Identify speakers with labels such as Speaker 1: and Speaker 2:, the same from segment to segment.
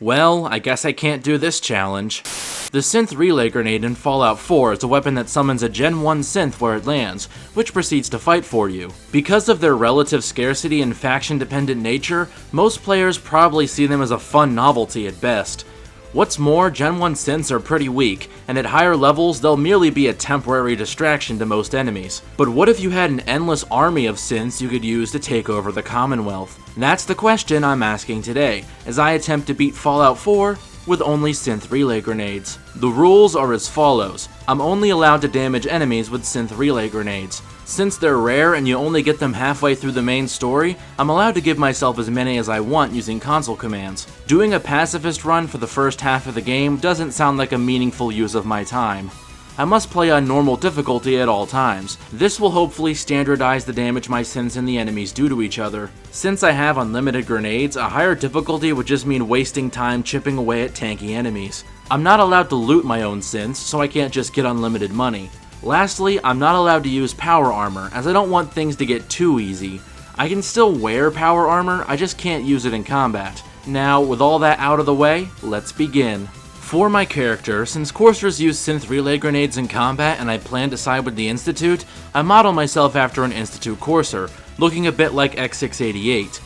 Speaker 1: Well, I guess I can't do this challenge. The Synth Relay Grenade in Fallout 4 is a weapon that summons a Gen 1 synth where it lands, which proceeds to fight for you. Because of their relative scarcity and faction-dependent nature, most players probably see them as a fun novelty at best. What's more, Gen 1 synths are pretty weak, and at higher levels they'll merely be a temporary distraction to most enemies. But what if you had an endless army of synths you could use to take over the Commonwealth? That's the question I'm asking today, as I attempt to beat Fallout 4 with only synth relay grenades. The rules are as follows. I'm only allowed to damage enemies with synth relay grenades. Since they're rare and you only get them halfway through the main story, I'm allowed to give myself as many as I want using console commands. Doing a pacifist run for the first half of the game doesn't sound like a meaningful use of my time. I must play on normal difficulty at all times. This will hopefully standardize the damage my synths and the enemies do to each other. Since I have unlimited grenades, a higher difficulty would just mean wasting time chipping away at tanky enemies. I'm not allowed to loot my own synths, so I can't just get unlimited money. Lastly, I'm not allowed to use power armor, as I don't want things to get too easy. I can still wear power armor, I just can't use it in combat. Now, with all that out of the way, let's begin. For my character, since coursers use synth relay grenades in combat and I plan to side with the Institute, I model myself after an Institute courser, looking a bit like X688.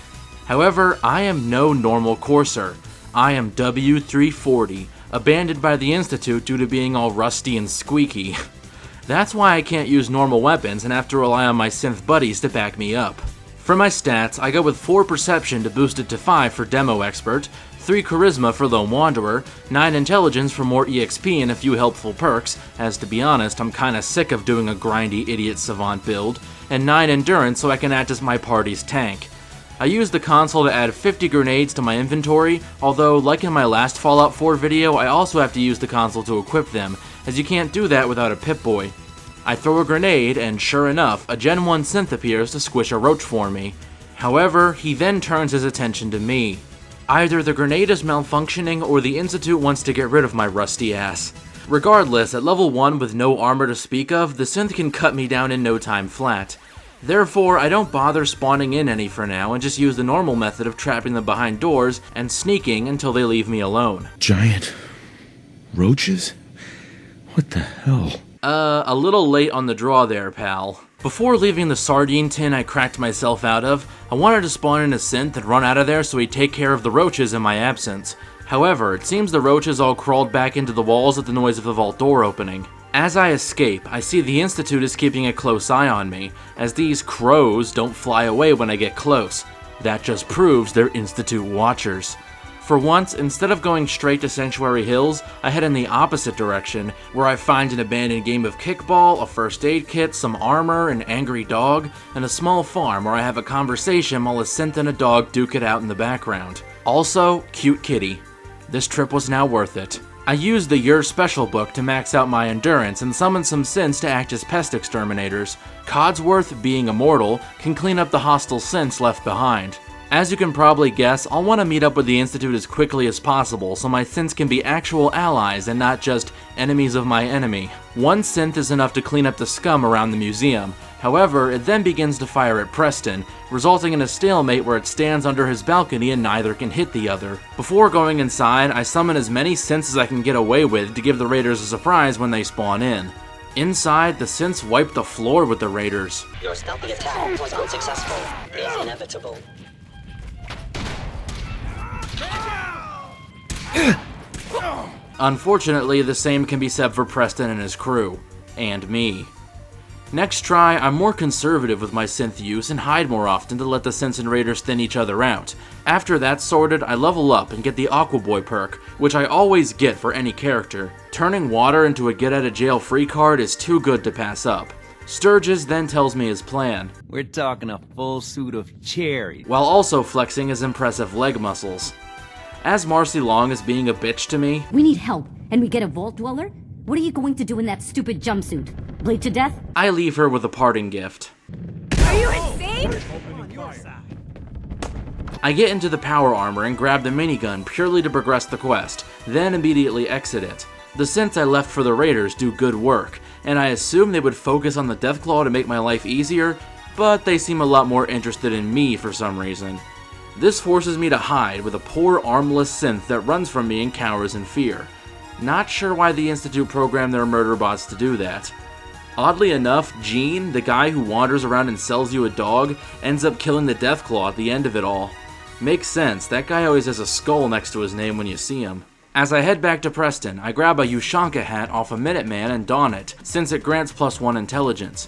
Speaker 1: However, I am no normal courser. I am W340, abandoned by the Institute due to being all rusty and squeaky. That's why I can't use normal weapons and have to rely on my synth buddies to back me up. For my stats, I go with 4 Perception to boost it to 5 for Demo Expert, 3 Charisma for Lone Wanderer, 9 Intelligence for more EXP and a few helpful perks, as to be honest, I'm kinda sick of doing a grindy idiot savant build, and 9 Endurance so I can act as my party's tank. I use the console to add 50 grenades to my inventory, although like in my last Fallout 4 video, I also have to use the console to equip them, as you can't do that without a Pip-Boy. I throw a grenade, and sure enough, a Gen 1 synth appears to squish a roach for me. However, he then turns his attention to me. Either the grenade is malfunctioning or the Institute wants to get rid of my rusty ass. Regardless, at level 1 with no armor to speak of, the synth can cut me down in no time flat. Therefore, I don't bother spawning in any for now and just use the normal method of trapping them behind doors and sneaking until they leave me alone.
Speaker 2: Giant roaches? What the hell?
Speaker 1: A little late on the draw there, pal. Before leaving the sardine tin I cracked myself out of, I wanted to spawn in a synth and run out of there so he'd take care of the roaches in my absence. However, it seems the roaches all crawled back into the walls at the noise of the vault door opening. As I escape, I see the Institute is keeping a close eye on me, as these crows don't fly away when I get close. That just proves they're Institute watchers. For once, instead of going straight to Sanctuary Hills, I head in the opposite direction, where I find an abandoned game of kickball, a first aid kit, some armor, an angry dog, and a small farm where I have a conversation while a synth and a dog duke it out in the background. Also, cute kitty. This trip was now worth it. I used the Your Special book to max out my endurance and summon some synths to act as pest exterminators. Codsworth, being immortal, can clean up the hostile synths left behind. As you can probably guess, I'll want to meet up with the Institute as quickly as possible so my synths can be actual allies and not just enemies of my enemy. One synth is enough to clean up the scum around the museum. However, it then begins to fire at Preston, resulting in a stalemate where it stands under his balcony and neither can hit the other. Before going inside, I summon as many synths as I can get away with to give the raiders a surprise when they spawn in. Inside, the synths wipe the floor with the raiders.
Speaker 3: Your stealthy attack was unsuccessful. It's inevitable.
Speaker 1: Unfortunately, the same can be said for Preston and his crew. And me. Next try, I'm more conservative with my synth use and hide more often to let the synths and raiders thin each other out. After that's sorted, I level up and get the Aqua Boy perk, which I always get for any character. Turning water into a get out of jail free card is too good to pass up. Sturgis then tells me his plan.
Speaker 4: We're talking a full suit of cherries.
Speaker 1: While also flexing his impressive leg muscles. As Marcy Long is being a bitch to me,
Speaker 5: we need help, and we get a vault dweller? What are you going to do in that stupid jumpsuit? Bleed to death?
Speaker 1: I leave her with a parting gift.
Speaker 6: Are you insane?
Speaker 1: I get into the power armor and grab the minigun purely to progress the quest, then immediately exit it. The synths I left for the raiders do good work, and I assume they would focus on the Deathclaw to make my life easier, but they seem a lot more interested in me for some reason. This forces me to hide with a poor armless synth that runs from me and cowers in fear. Not sure why the Institute programmed their murder bots to do that. Oddly enough, Gene, the guy who wanders around and sells you a dog, ends up killing the Deathclaw at the end of it all. Makes sense, that guy always has a skull next to his name when you see him. As I head back to Preston, I grab a Ushanka hat off a Minuteman and don it, since it grants +1 intelligence.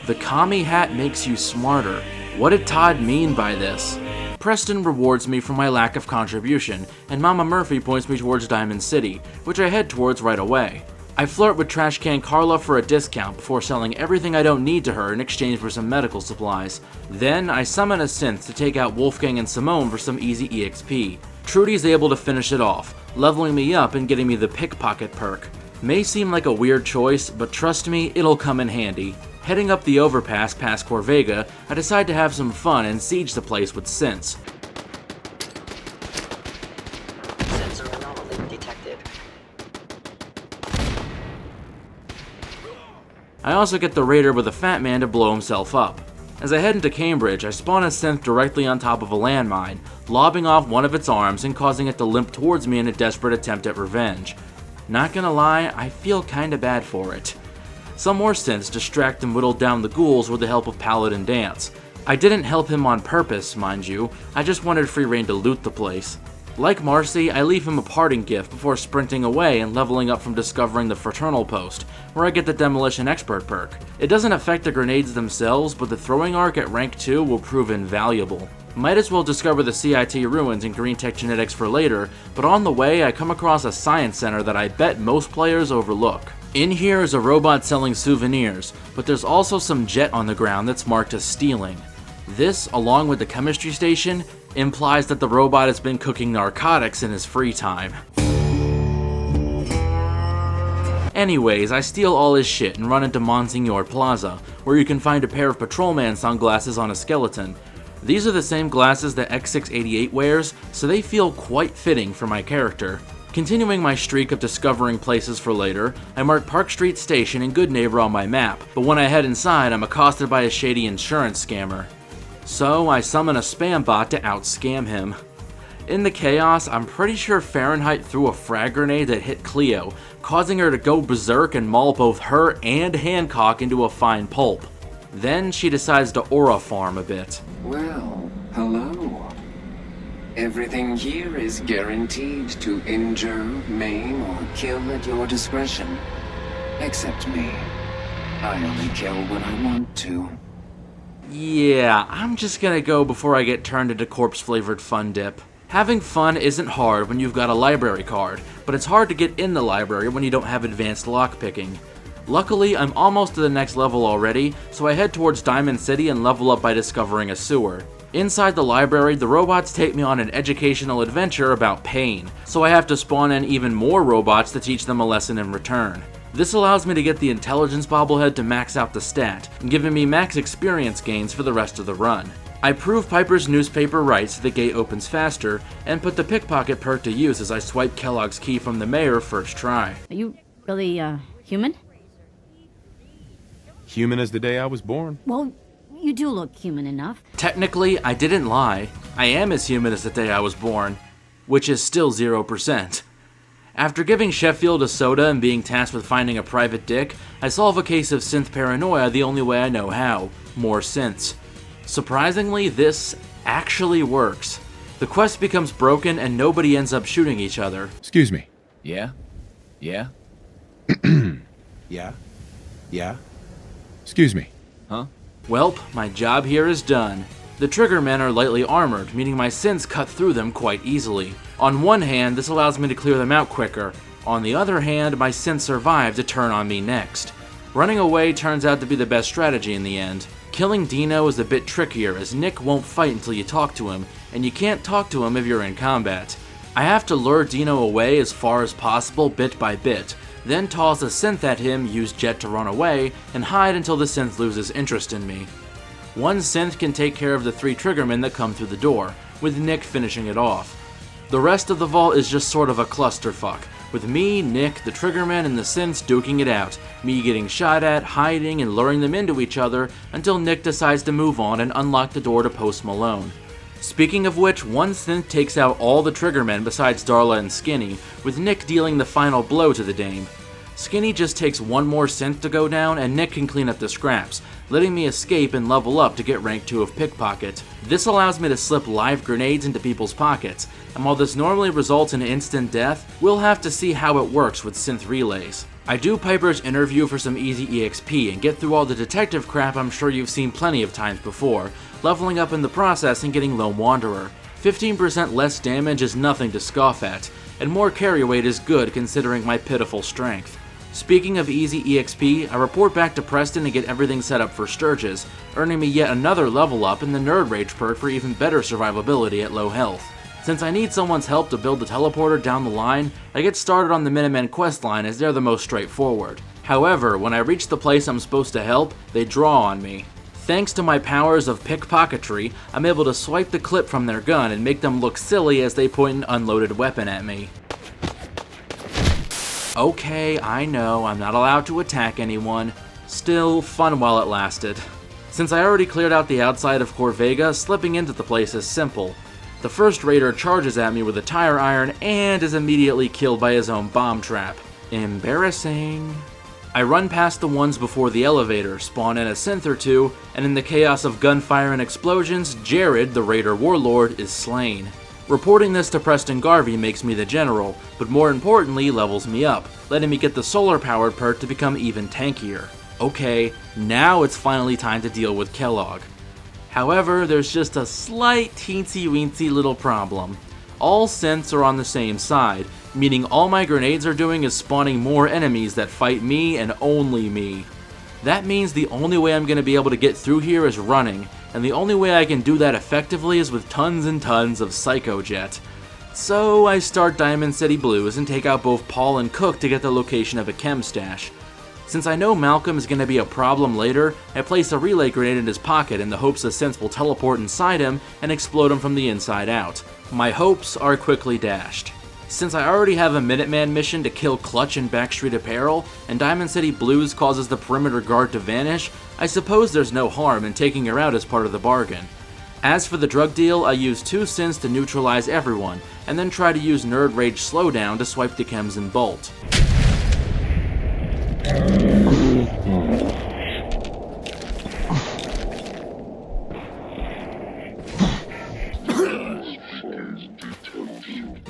Speaker 1: The commie hat makes you smarter. What did Todd mean by this? Preston rewards me for my lack of contribution, and Mama Murphy points me towards Diamond City, which I head towards right away. I flirt with Trash Can Carla for a discount before selling everything I don't need to her in exchange for some medical supplies. Then, I summon a synth to take out Wolfgang and Simone for some easy EXP. Trudy's able to finish it off, leveling me up and getting me the pickpocket perk. May seem like a weird choice, but trust me, it'll come in handy. Heading up the overpass past Corvega, I decide to have some fun and siege the place with synths.
Speaker 3: Sensor anomaly detected.
Speaker 1: I also get the raider with a fat man to blow himself up. As I head into Cambridge, I spawn a synth directly on top of a landmine, lobbing off one of its arms and causing it to limp towards me in a desperate attempt at revenge. Not gonna lie, I feel kinda bad for it. Some more synths distract and whittle down the ghouls with the help of Paladin Dance. I didn't help him on purpose, mind you, I just wanted free reign to loot the place. Like Marcy, I leave him a parting gift before sprinting away and leveling up from discovering the Fraternal Post, where I get the Demolition Expert perk. It doesn't affect the grenades themselves, but the throwing arc at rank 2 will prove invaluable. Might as well discover the CIT ruins and green tech genetics for later, but on the way I come across a science center that I bet most players overlook. In here is a robot selling souvenirs, but there's also some jet on the ground that's marked as stealing. This, along with the chemistry station, implies that the robot has been cooking narcotics in his free time. Anyways, I steal all his shit and run into Monsignor Plaza, where you can find a pair of patrolman sunglasses on a skeleton. These are the same glasses that X688 wears, so they feel quite fitting for my character. Continuing my streak of discovering places for later, I mark Park Street Station and Good Neighbor on my map, but when I head inside, I'm accosted by a shady insurance scammer. So I summon a spam bot to out-scam him. In the chaos, I'm pretty sure Fahrenheit threw a frag grenade that hit Cleo, causing her to go berserk and maul both her and Hancock into a fine pulp. Then she decides to aura farm a bit.
Speaker 7: Well, hello. Everything here is guaranteed to injure, maim, or kill at your discretion. Except me. I only kill when I want to.
Speaker 1: Yeah, I'm just gonna go before I get turned into corpse-flavored fun dip. Having fun isn't hard when you've got a library card, but it's hard to get in the library when you don't have advanced lockpicking. Luckily, I'm almost to the next level already, so I head towards Diamond City and level up by discovering a sewer. Inside the library, the robots take me on an educational adventure about pain, so I have to spawn in even more robots to teach them a lesson in return. This allows me to get the intelligence bobblehead to max out the stat, giving me max experience gains for the rest of the run. I prove Piper's newspaper right so the gate opens faster, and put the pickpocket perk to use as I swipe Kellogg's key from the mayor first try.
Speaker 5: Are you really, human?
Speaker 8: Human as the day I was born.
Speaker 5: Well, you do look human enough.
Speaker 1: Technically, I didn't lie. I am as human as the day I was born, which is still 0%. After giving Sheffield a soda and being tasked with finding a private dick, I solve a case of synth paranoia the only way I know how: more synths. Surprisingly, this actually works. The quest becomes broken and nobody ends up shooting each other.
Speaker 2: Excuse me.
Speaker 4: Yeah? Yeah?
Speaker 2: Yeah? Yeah? Excuse me.
Speaker 4: Huh?
Speaker 1: Welp, my job here is done. The triggermen are lightly armored, meaning my synths cut through them quite easily. On one hand, this allows me to clear them out quicker. On the other hand, my synths survive to turn on me next. Running away turns out to be the best strategy in the end. Killing Dino is a bit trickier, as Nick won't fight until you talk to him, and you can't talk to him if you're in combat. I have to lure Dino away as far as possible bit by bit, then toss a synth at him, use Jet to run away, and hide until the synth loses interest in me. One synth can take care of the 3 triggermen that come through the door, with Nick finishing it off. The rest of the vault is just sort of a clusterfuck, with me, Nick, the triggermen, and the synths duking it out, me getting shot at, hiding, and luring them into each other until Nick decides to move on and unlock the door to Post Malone. Speaking of which, one synth takes out all the triggermen besides Darla and Skinny, with Nick dealing the final blow to the dame. Skinny just takes one more synth to go down, and Nick can clean up the scraps, letting me escape and level up to get rank 2 of Pickpocket. This allows me to slip live grenades into people's pockets, and while this normally results in instant death, we'll have to see how it works with synth relays. I do Piper's interview for some easy EXP and get through all the detective crap I'm sure you've seen plenty of times before, leveling up in the process and getting Lone Wanderer. 15% less damage is nothing to scoff at, and more carry weight is good considering my pitiful strength. Speaking of easy EXP, I report back to Preston to get everything set up for Sturges, earning me yet another level up in the Nerd Rage perk for even better survivability at low health. Since I need someone's help to build the teleporter down the line, I get started on the Minutemen questline as they're the most straightforward. However, when I reach the place I'm supposed to help, they draw on me. Thanks to my powers of pickpocketry, I'm able to swipe the clip from their gun and make them look silly as they point an unloaded weapon at me. Okay, I know, I'm not allowed to attack anyone. Still, fun while it lasted. Since I already cleared out the outside of Corvega, slipping into the place is simple. The first raider charges at me with a tire iron and is immediately killed by his own bomb trap. Embarrassing. I run past the ones before the elevator, spawn in a synth or two, and in the chaos of gunfire and explosions, Jared, the raider warlord, is slain. Reporting this to Preston Garvey makes me the general, but more importantly levels me up, letting me get the solar powered perk to become even tankier. Okay, now it's finally time to deal with Kellogg. However, there's just a slight teensy-weensy little problem. All synths are on the same side, meaning all my grenades are doing is spawning more enemies that fight me and only me. That means the only way I'm going to be able to get through here is running, and the only way I can do that effectively is with tons and tons of Psycho Jet. So I start Diamond City Blues and take out both Paul and Cook to get the location of a chem stash. Since I know Malcolm is going to be a problem later, I place a relay grenade in his pocket in the hopes the synth will teleport inside him and explode him from the inside out. My hopes are quickly dashed. Since I already have a Minuteman mission to kill Clutch and Backstreet Apparel, and Diamond City Blues causes the perimeter guard to vanish, I suppose there's no harm in taking her out as part of the bargain. As for the drug deal, I use 2 synths to neutralize everyone, and then try to use Nerd Rage Slowdown to swipe the chems and bolt.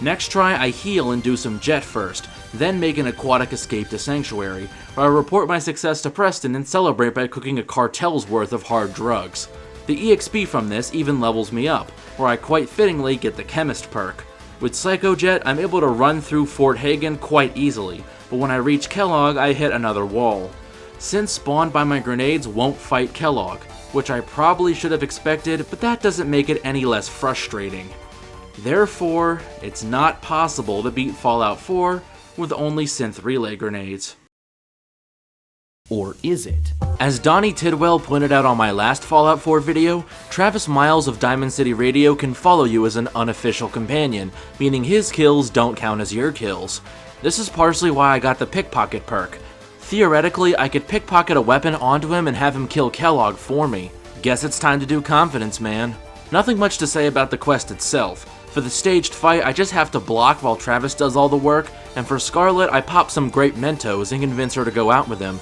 Speaker 1: Next try, I heal and do some jet first, then make an aquatic escape to Sanctuary, where I report my success to Preston and celebrate by cooking a cartel's worth of hard drugs. The EXP from this even levels me up, where I quite fittingly get the Chemist perk. With Psycho Jet, I'm able to run through Fort Hagen quite easily, but when I reach Kellogg, I hit another wall. Synths spawned by my grenades won't fight Kellogg, which I probably should have expected, but that doesn't make it any less frustrating. Therefore, it's not possible to beat Fallout 4 with only synth relay grenades.
Speaker 4: Or is it?
Speaker 1: As Donnie Tidwell pointed out on my last Fallout 4 video, Travis Miles of Diamond City Radio can follow you as an unofficial companion, meaning his kills don't count as your kills. This is partially why I got the pickpocket perk. Theoretically, I could pickpocket a weapon onto him and have him kill Kellogg for me. Guess it's time to do Confidence Man. Nothing much to say about the quest itself. For the staged fight, I just have to block while Travis does all the work, and for Scarlet, I pop some grape Mentos and convince her to go out with him.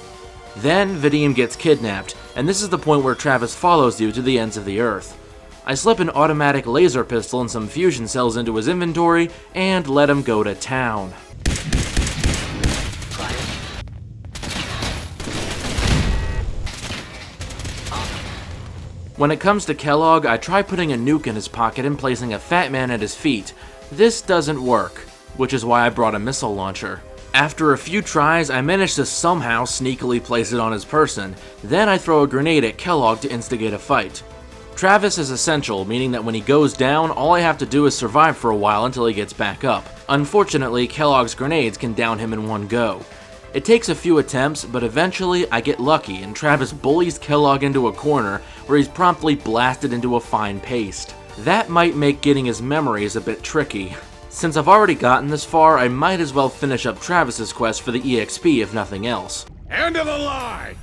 Speaker 1: Then, Vadim gets kidnapped, and this is the point where Travis follows you to the ends of the earth. I slip an automatic laser pistol and some fusion cells into his inventory, and let him go to town. When it comes to Kellogg, I try putting a nuke in his pocket and placing a fat man at his feet. This doesn't work, which is why I brought a missile launcher. After a few tries, I manage to somehow sneakily place it on his person. Then I throw a grenade at Kellogg to instigate a fight. Travis is essential, meaning that when he goes down, all I have to do is survive for a while until he gets back up. Unfortunately, Kellogg's grenades can down him in one go. It takes a few attempts, but eventually I get lucky and Travis bullies Kellogg into a corner where he's promptly blasted into a fine paste. That might make getting his memories a bit tricky. Since I've already gotten this far, I might as well finish up Travis's quest for the EXP if nothing else.
Speaker 2: End of the line!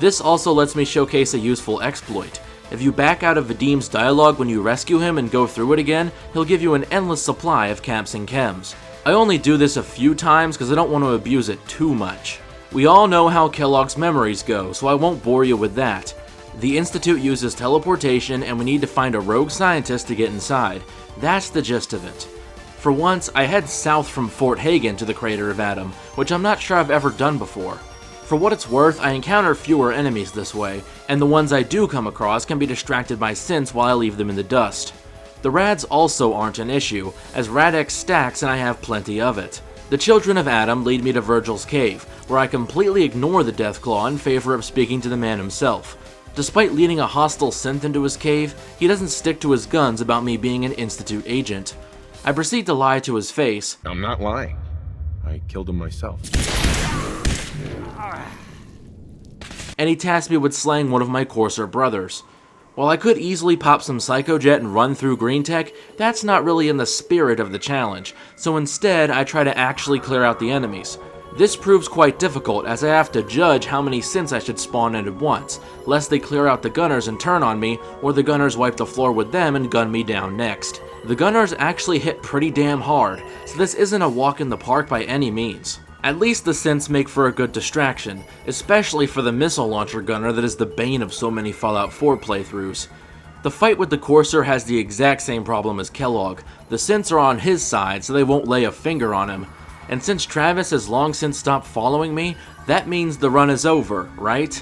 Speaker 1: This also lets me showcase a useful exploit. If you back out of Vadim's dialogue when you rescue him and go through it again, he'll give you an endless supply of caps and chems. I only do this a few times because I don't want to abuse it too much. We all know how Kellogg's memories go, so I won't bore you with that. The Institute uses teleportation and we need to find a rogue scientist to get inside. That's the gist of it. For once, I head south from Fort Hagen to the Crater of Adam, which I'm not sure I've ever done before. For what it's worth, I encounter fewer enemies this way, and the ones I do come across can be distracted by synths while I leave them in the dust. The rads also aren't an issue, as Rad-X stacks and I have plenty of it. The Children of Adam lead me to Virgil's cave, where I completely ignore the Deathclaw in favor of speaking to the man himself. Despite leading a hostile synth into his cave, he doesn't stick to his guns about me being an Institute agent. I proceed to lie to his face.
Speaker 2: I'm not lying. I killed him myself.
Speaker 1: And he tasked me with slaying one of my Courser brothers. While I could easily pop some Psychojet and run through green tech, that's not really in the spirit of the challenge, so instead I try to actually clear out the enemies. This proves quite difficult as I have to judge how many synths I should spawn in at once, lest they clear out the gunners and turn on me, or the gunners wipe the floor with them and gun me down next. The gunners actually hit pretty damn hard, so this isn't a walk in the park by any means. At least the synths make for a good distraction, especially for the missile launcher gunner that is the bane of so many Fallout 4 playthroughs. The fight with the Courser has the exact same problem as Kellogg. The synths are on his side, so they won't lay a finger on him. And since Travis has long since stopped following me, that means the run is over, right?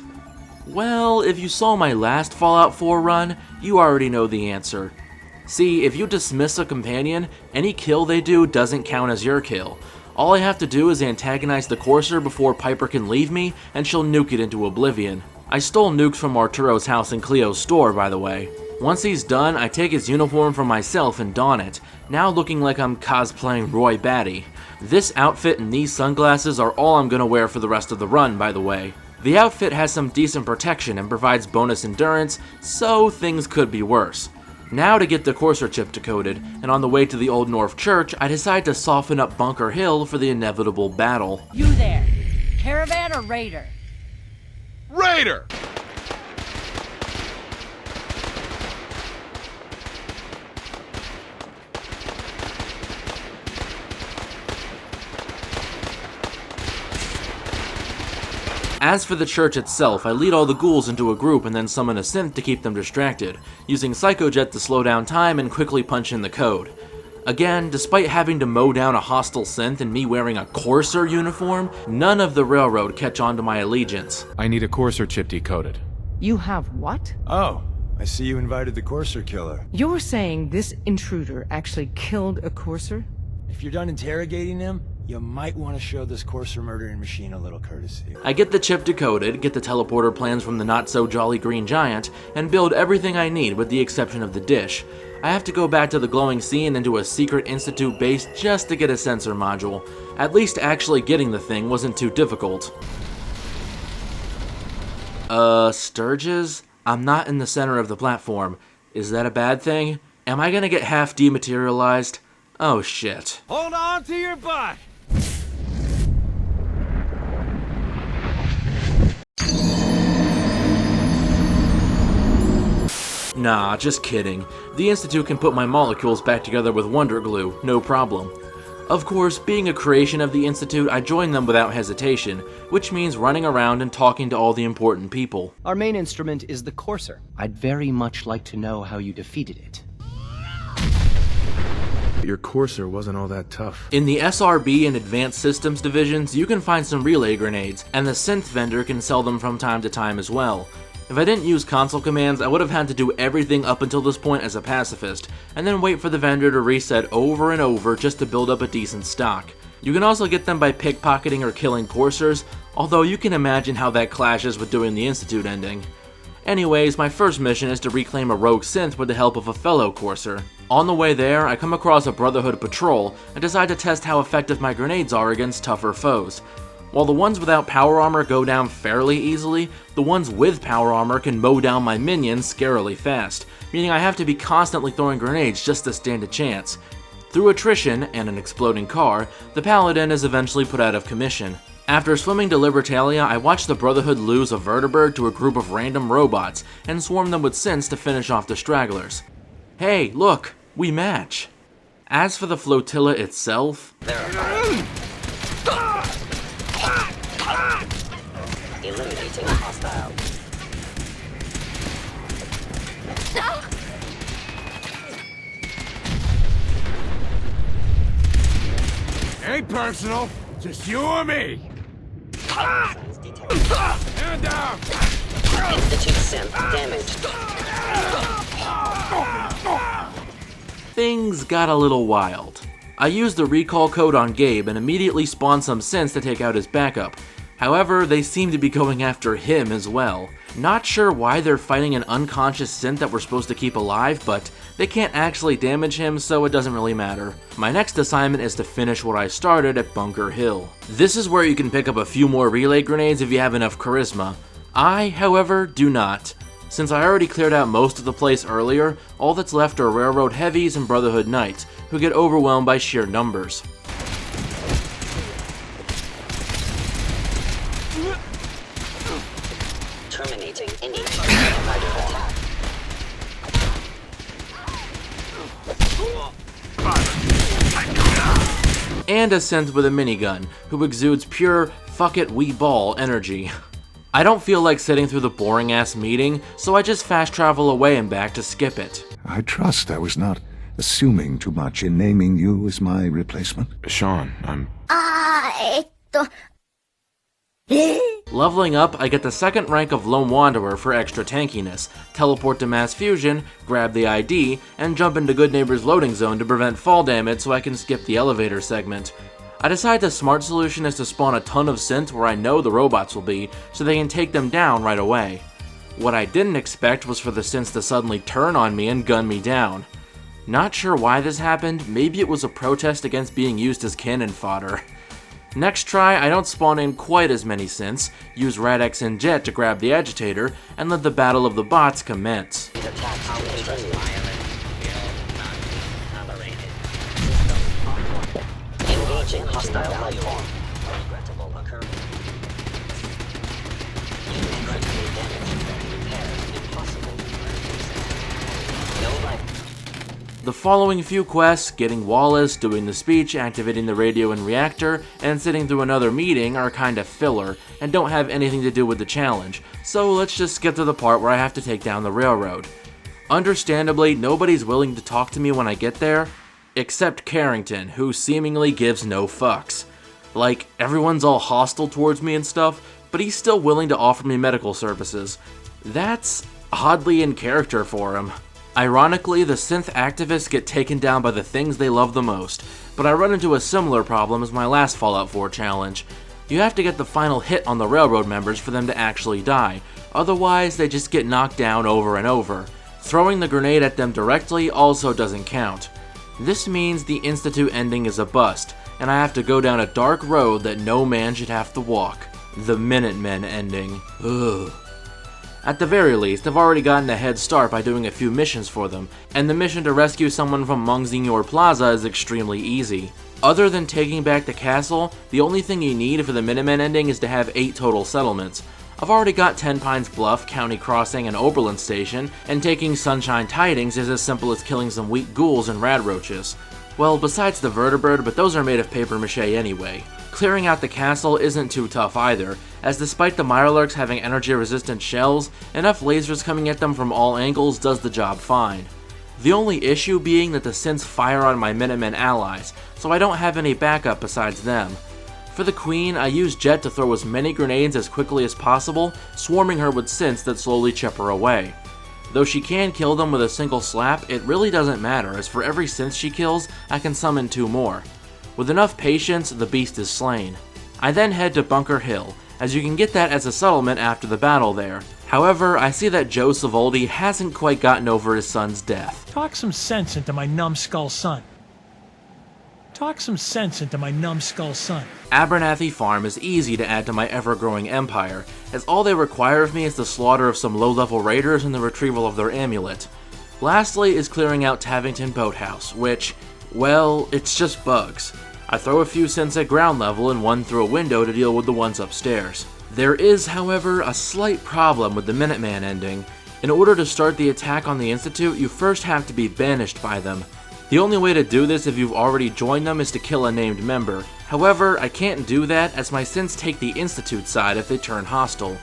Speaker 1: Well, if you saw my last Fallout 4 run, you already know the answer. See, if you dismiss a companion, any kill they do doesn't count as your kill. All I have to do is antagonize the Courser before Piper can leave me, and she'll nuke it into oblivion. I stole nukes from Arturo's house in Cleo's store, by the way. Once he's done, I take his uniform from myself and don it, now looking like I'm cosplaying Roy Batty. This outfit and these sunglasses are all I'm gonna wear for the rest of the run, by the way. The outfit has some decent protection and provides bonus endurance, so things could be worse. Now to get the Courser chip decoded, and on the way to the Old North Church, I decide to soften up Bunker Hill for the inevitable battle.
Speaker 6: You there. Caravan or Raider?
Speaker 2: Raider!
Speaker 1: As for the church itself, I lead all the ghouls into a group and then summon a synth to keep them distracted, using Psychojet to slow down time and quickly punch in the code. Again, despite having to mow down a hostile synth and me wearing a Courser uniform, none of the railroad catch on to my allegiance.
Speaker 2: I need a Courser chip decoded.
Speaker 8: You have what?
Speaker 9: Oh, I see you invited the Courser killer.
Speaker 8: You're saying this intruder actually killed a Courser?
Speaker 9: If you're done interrogating him, you might want to show this Courser murdering machine a little courtesy.
Speaker 1: I get the chip decoded, get the teleporter plans from the not-so-jolly green giant, and build everything I need with the exception of the dish. I have to go back to the glowing sea and into a secret Institute base just to get a sensor module. At least actually getting the thing wasn't too difficult. Sturges? I'm not in the center of the platform. Is that a bad thing? Am I gonna get half dematerialized? Oh shit.
Speaker 9: Hold on to your butt!
Speaker 1: Nah, just kidding. The Institute can put my molecules back together with Wonder Glue, no problem. Of course, being a creation of the Institute, I join them without hesitation, which means running around and talking to all the important people.
Speaker 4: Our main instrument is the Courser. I'd very much like to know how you defeated it.
Speaker 2: Your Courser wasn't all that tough.
Speaker 1: In the SRB and Advanced Systems divisions, you can find some relay grenades, and the synth vendor can sell them from time to time as well. If I didn't use console commands, I would have had to do everything up until this point as a pacifist, and then wait for the vendor to reset over and over just to build up a decent stock. You can also get them by pickpocketing or killing Coursers, although you can imagine how that clashes with doing the Institute ending. Anyways, my first mission is to reclaim a rogue synth with the help of a fellow Courser. On the way there, I come across a Brotherhood patrol and decide to test how effective my grenades are against tougher foes. While the ones without power armor go down fairly easily, the ones with power armor can mow down my minions scarily fast, meaning I have to be constantly throwing grenades just to stand a chance. Through attrition and an exploding car, the Paladin is eventually put out of commission. After swimming to Libertalia, I watched the Brotherhood lose a vertibird to a group of random robots and swarm them with synths to finish off the stragglers. Hey, look, we match. As for the flotilla itself,
Speaker 3: Eliminating hostile.
Speaker 2: Ain't personal, just you or me.
Speaker 3: Signs detected.
Speaker 2: Hand down.
Speaker 3: Institute synth damaged.
Speaker 1: things got a little wild. I used the recall code on Gabe and immediately spawned some synths to take out his backup. However, they seem to be going after him as well. Not sure why they're fighting an unconscious synth that we're supposed to keep alive, but they can't actually damage him, so it doesn't really matter. My next assignment is to finish what I started at Bunker Hill. This is where you can pick up a few more relay grenades if you have enough charisma. I, however, do not. Since I already cleared out most of the place earlier, all that's left are Railroad Heavies and Brotherhood Knights, who get overwhelmed by sheer numbers.
Speaker 3: Terminating any fighter attack.
Speaker 1: And a synth with a minigun, who exudes pure fuck it we ball energy. I don't feel like sitting through the boring ass meeting, so I just fast travel away and back to skip it.
Speaker 10: I trust I was not assuming too much in naming you as my replacement.
Speaker 2: Sean, I'm...
Speaker 1: Leveling up, I get the second rank of Lone Wanderer for extra tankiness, teleport to Mass Fusion, grab the ID, and jump into Good Neighbor's loading zone to prevent fall damage so I can skip the elevator segment. I decide the smart solution is to spawn a ton of synths where I know the robots will be, so they can take them down right away. What I didn't expect was for the synths to suddenly turn on me and gun me down. Not sure why this happened, maybe it was a protest against being used as cannon fodder. Next try, I don't spawn in quite as many synths, use Radx and Jet to grab the agitator, and let the battle of the bots commence.
Speaker 3: These attacks continue. Engaging hostile life form. Regrettable occurrence. Unit critically damaged. Repair impossible. No life.
Speaker 1: The following few quests, getting Wallace, doing the speech, activating the radio and reactor, and sitting through another meeting are kinda filler, and don't have anything to do with the challenge, so let's just skip to the part where I have to take down the railroad. Understandably, nobody's willing to talk to me when I get there, except Carrington, who seemingly gives no fucks. Like, everyone's all hostile towards me and stuff, but he's still willing to offer me medical services. That's oddly in character for him. Ironically, the synth activists get taken down by the things they love the most, but I run into a similar problem as my last Fallout 4 challenge. You have to get the final hit on the railroad members for them to actually die, otherwise they just get knocked down over and over. Throwing the grenade at them directly also doesn't count. This means the Institute ending is a bust, and I have to go down a dark road that no man should have to walk. The Minutemen ending. Ugh. At the very least, I've already gotten a head start by doing a few missions for them, and the mission to rescue someone from Monsignor Plaza is extremely easy. Other than taking back the castle, the only thing you need for the Minutemen ending is to have 8 total settlements. I've already got Ten Pines Bluff, County Crossing, and Oberlin Station, and taking Sunshine Tidings is as simple as killing some weak ghouls and radroaches. Well, besides the vertibird, but those are made of paper mache anyway. Clearing out the castle isn't too tough either, as despite the Mirelurks having energy-resistant shells, enough lasers coming at them from all angles does the job fine. The only issue being that the synths fire on my Minutemen allies, so I don't have any backup besides them. For the Queen, I use Jet to throw as many grenades as quickly as possible, swarming her with synths that slowly chip her away. Though she can kill them with a single slap, it really doesn't matter, as for every synth she kills, I can summon 2 more. With enough patience, the beast is slain. I then head to Bunker Hill, as you can get that as a settlement after the battle there. However, I see that Joe Savoldi hasn't quite gotten over his son's death.
Speaker 11: Talk some sense into my numbskull son. Talk some sense into my numbskull son.
Speaker 1: Abernathy Farm is easy to add to my ever-growing empire, as all they require of me is the slaughter of some low-level raiders and the retrieval of their amulet. Lastly is clearing out Tavington Boathouse, which, well, it's just bugs. I throw a few synths at ground level and one through a window to deal with the ones upstairs. There is, however, a slight problem with the Minuteman ending. In order to start the attack on the Institute, you first have to be banished by them. The only way to do this if you've already joined them is to kill a named member. However, I can't do that as my synths take the Institute side if they turn hostile.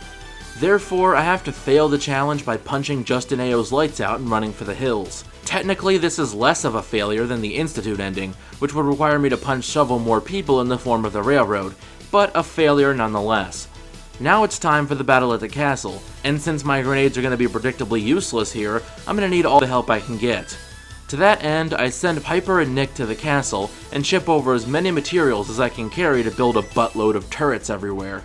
Speaker 1: Therefore, I have to fail the challenge by punching Justin Ao's lights out and running for the hills. Technically, this is less of a failure than the Institute ending, which would require me to punch several more people in the form of the Railroad, but a failure nonetheless. Now it's time for the battle at the castle, and since my grenades are going to be predictably useless here, I'm going to need all the help I can get. To that end, I send Piper and Nick to the castle and ship over as many materials as I can carry to build a buttload of turrets everywhere.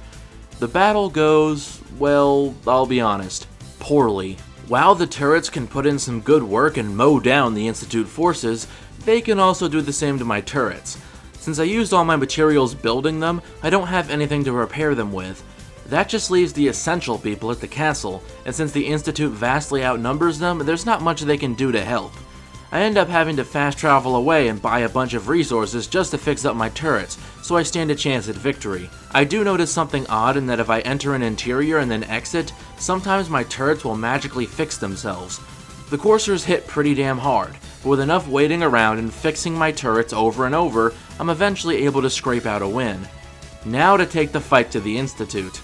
Speaker 1: The battle goes, well, I'll be honest, poorly. While the turrets can put in some good work and mow down the Institute forces, they can also do the same to my turrets. Since I used all my materials building them, I don't have anything to repair them with. That just leaves the essential people at the castle, and since the Institute vastly outnumbers them, there's not much they can do to help. I end up having to fast travel away and buy a bunch of resources just to fix up my turrets, so I stand a chance at victory. I do notice something odd in that if I enter an interior and then exit, sometimes my turrets will magically fix themselves. The coursers hit pretty damn hard, but with enough waiting around and fixing my turrets over and over, I'm eventually able to scrape out a win. Now to take the fight to the Institute.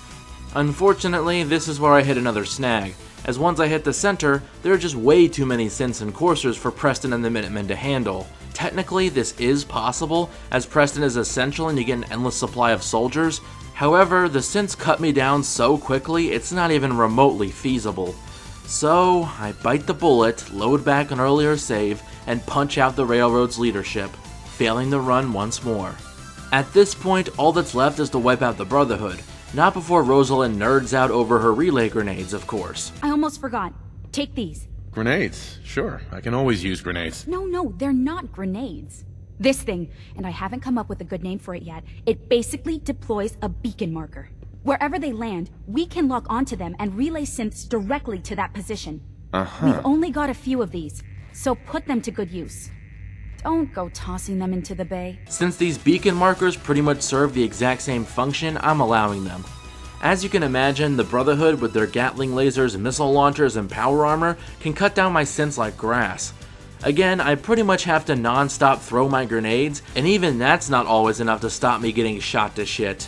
Speaker 1: Unfortunately, this is where I hit another snag, as once I hit the center, there are just way too many synths and coursers for Preston and the Minutemen to handle. Technically, this is possible, as Preston is essential and you get an endless supply of soldiers. However, the synths cut me down so quickly, it's not even remotely feasible. So, I bite the bullet, load back an earlier save, and punch out the Railroad's leadership, failing the run once more. At this point, all that's left is to wipe out the Brotherhood. Not before Rosalind nerds out over her relay grenades, of course.
Speaker 5: I almost forgot. Take these.
Speaker 2: Grenades? Sure, I can always use grenades.
Speaker 5: No, they're not grenades. This thing, and I haven't come up with a good name for it yet, it basically deploys a beacon marker. Wherever they land, we can lock onto them and relay synths directly to that position. We've only got a few of these, so put them to good use. Don't go tossing them into the bay.
Speaker 1: Since these beacon markers pretty much serve the exact same function, I'm allowing them. As you can imagine, the Brotherhood with their Gatling lasers, missile launchers, and power armor can cut down my synths like grass. Again, I pretty much have to non-stop throw my grenades, and even that's not always enough to stop me getting shot to shit.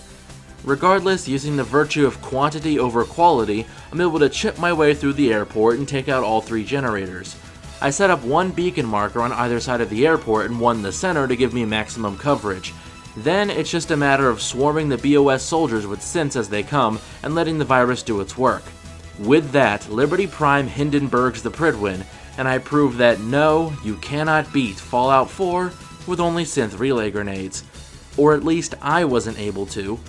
Speaker 1: Regardless, using the virtue of quantity over quality, I'm able to chip my way through the airport and take out all 3 generators. I set up one beacon marker on either side of the airport and one in the center to give me maximum coverage. Then it's just a matter of swarming the BOS soldiers with synths as they come and letting the virus do its work. With that, Liberty Prime Hindenburgs the Pridwin, and I prove that no, you cannot beat Fallout 4 with only synth relay grenades. Or at least I wasn't able to.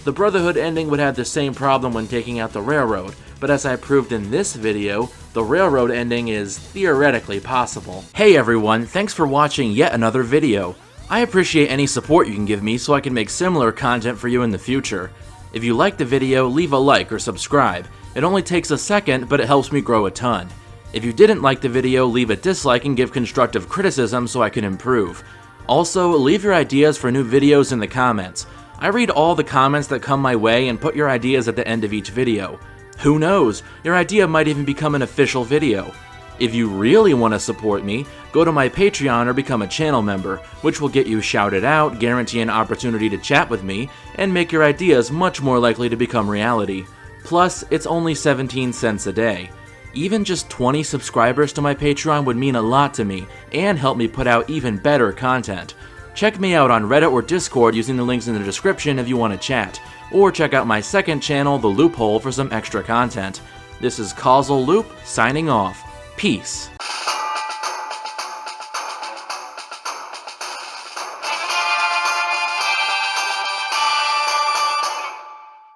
Speaker 1: The Brotherhood ending would have the same problem when taking out the Railroad, but as I proved in this video, the Railroad ending is theoretically possible. Hey everyone, thanks for watching yet another video. I appreciate any support you can give me so I can make similar content for you in the future. If you liked the video, leave a like or subscribe. It only takes a second, but it helps me grow a ton. If you didn't like the video, leave a dislike and give constructive criticism so I can improve. Also, leave your ideas for new videos in the comments. I read all the comments that come my way and put your ideas at the end of each video. Who knows, your idea might even become an official video. If you really want to support me, go to my Patreon or become a channel member, which will get you shouted out, guarantee an opportunity to chat with me, and make your ideas much more likely to become reality. Plus, it's only 17 cents a day. Even just 20 subscribers to my Patreon would mean a lot to me, and help me put out even better content. Check me out on Reddit or Discord using the links in the description if you want to chat, or check out my second channel, The Loophole, for some extra content. This is Causal Loop, signing off. Peace.